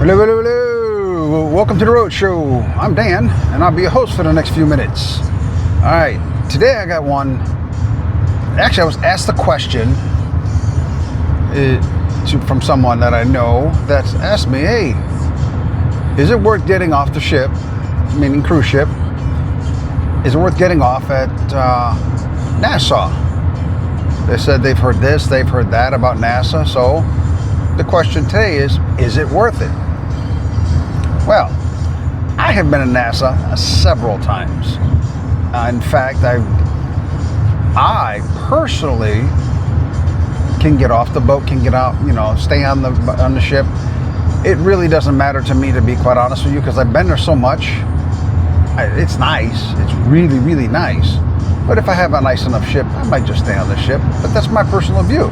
Hello, hello, hello. Welcome to the Road Show. I'm Dan, and I'll be your host for the next few minutes. All right, today I got one. Actually, I was asked the question from someone that I know that's asked me, hey, is it worth getting off the ship, meaning cruise ship? Is it worth getting off at Nassau? They said they've heard this, they've heard that about NASA, so the question today is it worth it? Well, I have been in NASA several times. In fact, I personally can get off the boat, can get out, stay on the ship. It really doesn't matter to me, to be quite honest with you, because I've been there so much. It's nice. It's really, really nice. But if I have a nice enough ship, I might just stay on the ship. But that's my personal view.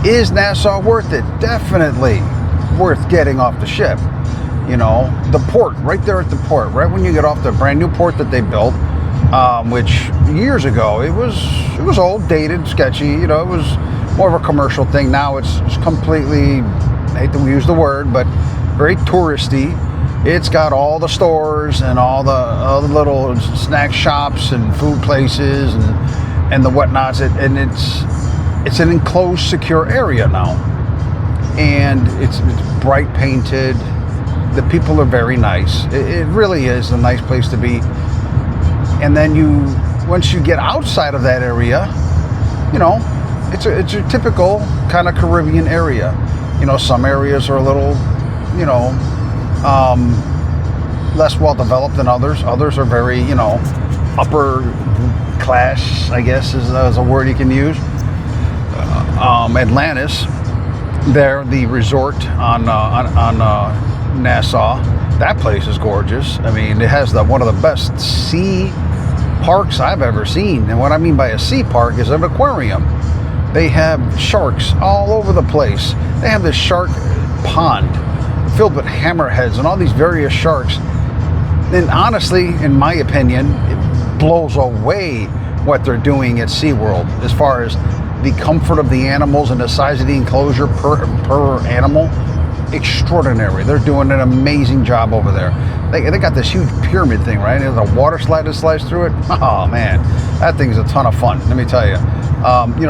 Is Nassau worth it? Definitely worth getting off the ship. The port, right there at the port, right when you get off the brand new port that they built, which years ago, it was old, dated, sketchy, it was more of a commercial thing. Now it's completely, I hate to use the word, but very touristy. It's got all the stores and all the little snack shops and food places and the whatnots, and it's an enclosed, secure area now, and it's bright painted. The people are very nice. It really is a nice place to be. And then once you get outside of that area, it's a typical kind of Caribbean area. Some areas are a little, less well developed than others. Others are very, upper class, I guess is a word you can use. Atlantis, there, the resort on Nassau, that place is gorgeous. I mean, it has one of the best sea parks I've ever seen. And what I mean by a sea park is an aquarium. They have sharks all over the place. They have this shark pond filled with hammerheads and all these various sharks. And honestly, in my opinion, it blows away what they're doing at SeaWorld as far as the comfort of the animals and the size of the enclosure per animal. Extraordinary. They're doing an amazing job over there. They got this huge pyramid thing, right? There's a water slide that slides through it. Oh man, that thing is a ton of fun. Let me tell you.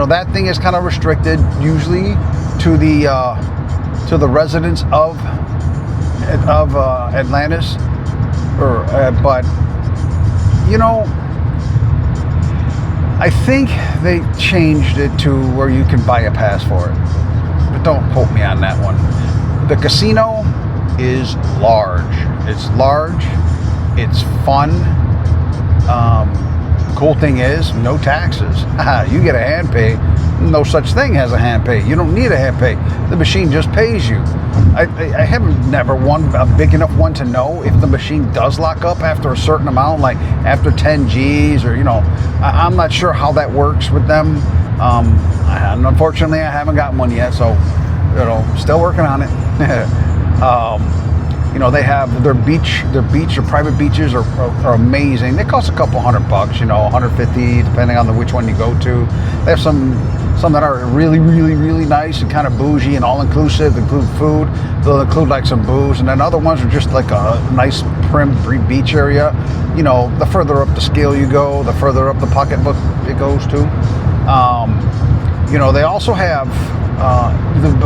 That thing is kind of restricted usually to the residents of Atlantis, but I think they changed it to where you can buy a pass for it, but don't quote me on that one. The casino is large. It's large. It's fun. Cool thing is, no taxes. You get a hand pay. No such thing as a hand pay. You don't need a hand pay. The machine just pays you. I haven't never won a big enough one to know if the machine does lock up after a certain amount, like after 10 G's or, I'm not sure how that works with them. And unfortunately, I haven't gotten one yet, so, still working on it. They have their private beaches are amazing. They cost a couple $100, $150, depending on which one you go to. They have some that are really, really, really nice and kind of bougie and all-inclusive, include food. They'll include like some booze, and then other ones are just like a nice prim beach area. The further up the scale you go, the further up the pocketbook it goes to. They also have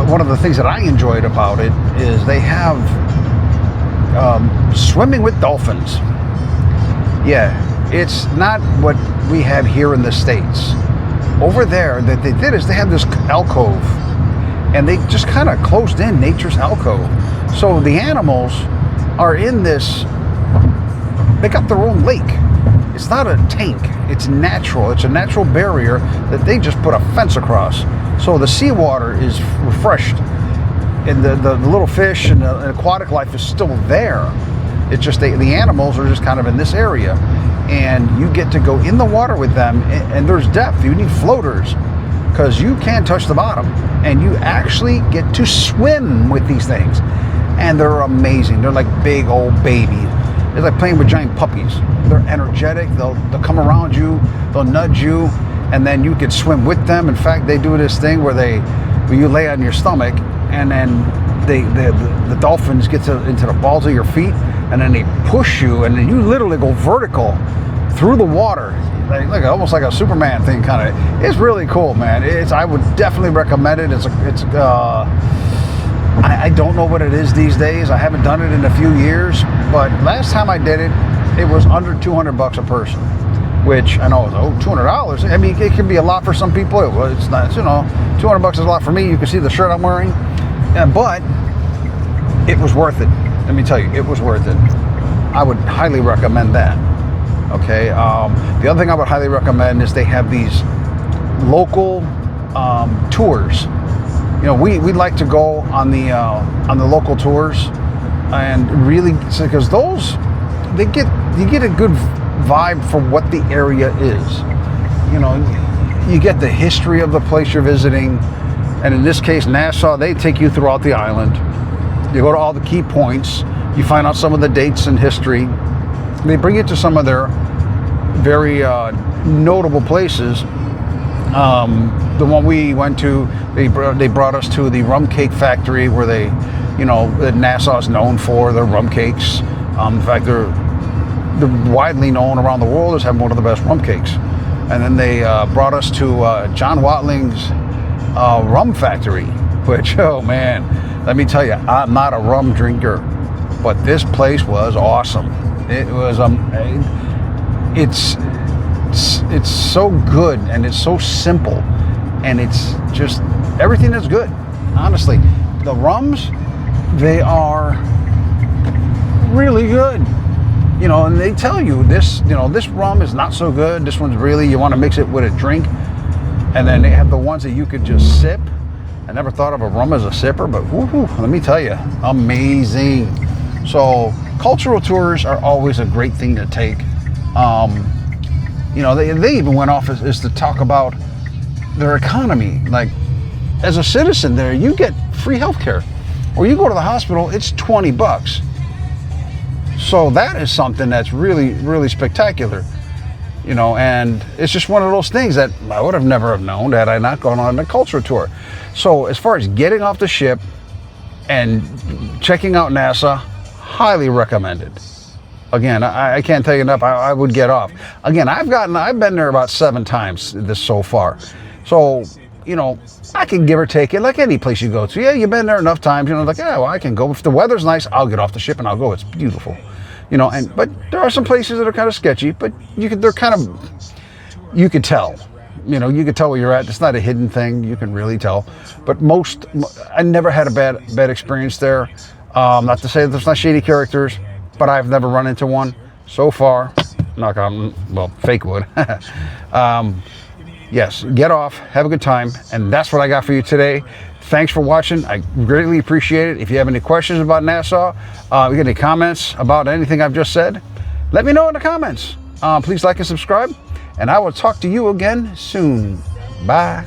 one of the things that I enjoyed about it is they have swimming with dolphins. Yeah, it's not what we have here in the States. Over there, that they did is they have this alcove, and they just kind of closed in nature's alcove. So the animals are in this, they got their own lake. It's not a tank, it's natural. It's a natural barrier that they just put a fence across. So the seawater is refreshed, and the little fish and the aquatic life is still there. It's just the animals are just kind of in this area, and you get to go in the water with them, and there's depth. You need floaters because you can't touch the bottom, and you actually get to swim with these things, and they're amazing. They're like big old babies. It's like playing with giant puppies. They're energetic. They'll come around you. They'll nudge you, and then you can swim with them. In fact, they do this thing where you lay on your stomach, and then the dolphins get into the balls of your feet, and then they push you, and then you literally go vertical through the water, like almost like a Superman thing, kind of. It's really cool, man. I would definitely recommend it. I don't know what it is these days. I haven't done it in a few years, but last time I did it, it was under $200 a person, which I know is $200. I mean, it can be a lot for some people. It's not, $200 is a lot for me. You can see the shirt I'm wearing, but it was worth it. Let me tell you, it was worth it. I would highly recommend that. Okay. The other thing I would highly recommend is they have these local tours. We like to go on the local tours, and really, because those you get a good vibe for what the area is. You get the history of the place you're visiting, and in this case, Nassau. They take you throughout the island. You go to all the key points. You find out some of the dates and history. They bring you to some of their very notable places. The one we went to, they brought us to the rum cake factory, where that Nassau is known for their rum cakes. In fact, they're widely known around the world as having one of the best rum cakes. And then they brought us to John Watling's rum factory, which, oh man, let me tell you, I'm not a rum drinker, but this place was awesome. It was it's so good, and it's so simple, and it's just everything that's good. Honestly, the rums, they are really good. And they tell you this rum is not so good. This one's really, you want to mix it with a drink. And then they have the ones that you could just sip. I never thought of a rum as a sipper, but woo-hoo, let me tell you, amazing. So cultural tours are always a great thing to take. They even went off as to talk about their economy. Like, as a citizen there, you get free healthcare, or you go to the hospital, it's $20. So that is something that's really, really spectacular, and it's just one of those things that I would have never have known had I not gone on a culture tour. So as far as getting off the ship and checking out Nassau, highly recommended. Again, I can't tell you enough. I would get off. Again, I've been there about 7 times this so far. So, I can give or take it like any place you go to. Yeah, you've been there enough times, I can go. If the weather's nice, I'll get off the ship and I'll go. It's beautiful. But there are some places that are kind of sketchy, but you could tell. You could tell where you're at. It's not a hidden thing. You can really tell. But I never had a bad experience there. Not to say that there's not shady characters, but I've never run into one so far. Knock on, fake wood. Yes, get off, have a good time, and that's what I got for you today. Thanks for watching. I greatly appreciate it. If you have any questions about Nassau, you got any comments about anything I've just said, let me know in the comments. Please like and subscribe, and I will talk to you again soon. Bye.